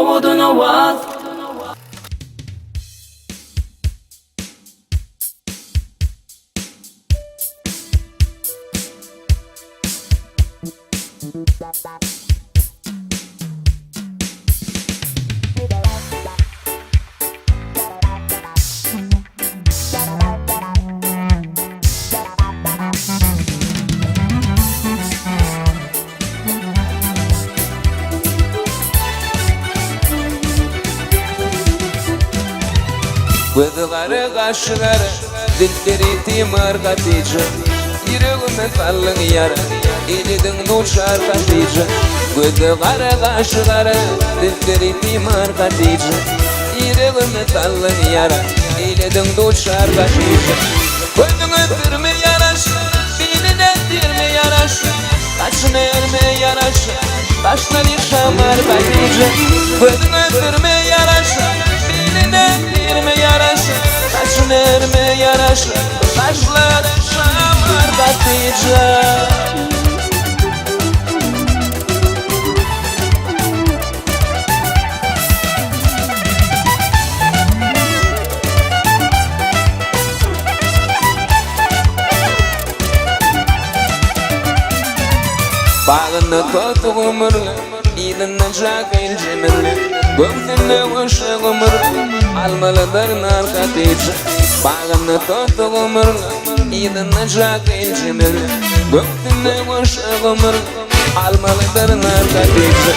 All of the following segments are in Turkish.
Umudunu var. Bıdıları kaşları, dilleri timar katıcı. Yüreğime kallın yara, elidin uçar katıcı. Bıdıları kaşları, dilleri timar katıcı. Yüreğime kallın yara, elidin uçar katıcı. Bıdın ötürme yaraşı, bilin ettirme yaraşı. Kaşın erme yaraşı, kaşları şamar katıcı. Bıdın ötürme yaraşı, bilin ettirme yaraşı. Kaşın erme yaraşı, kaşları şamar katıcı. Bağını kötü ömürlü, İdinle çakil cimrli. Göktünde ışık ömürlü, almalıdır nar katıcı. Bağını kötü ömürlü, İdinle çakil cimrli. Göktünde ışık ömürlü, almalıdır nar katıcı.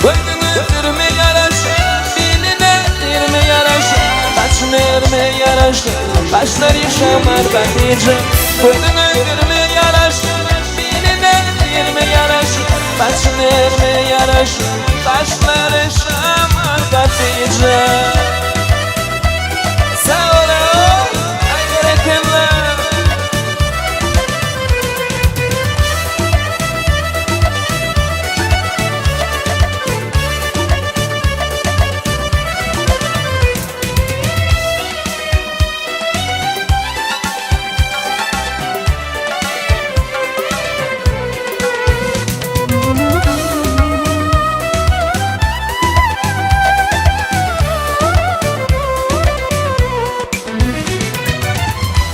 Bıdın ötürme yaraşı, bilin ettirme yaraşı. Kaşın erme yaraşı, kaşları şamar katıcı. Bıdın ötürme yaraşı, bilin ettirme yaraşı. Kaşın erme yaraşı, kaşları şamar katıcı. Sağ ol, hayrekenler.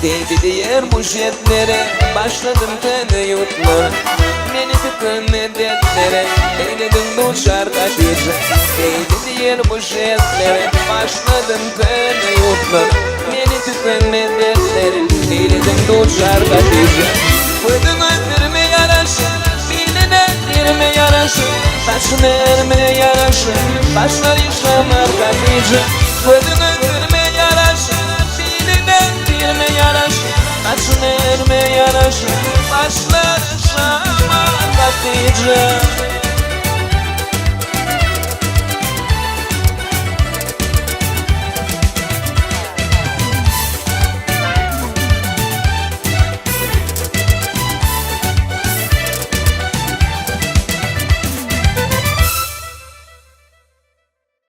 Değdi diğer bu jetlere, başladım tene yutma. Beni tıkın medetlere, eyledim uçar katıcı. Değdi diğer bu jetlere, başladım tene yutma. Beni tıkın medetlere, eyledim uçar katıcı. Bıdın ötürme yaraşı, bilin ettirme yaraşı. Kaşın erme yaraşı, kaşları şamar katıcı. Bıdın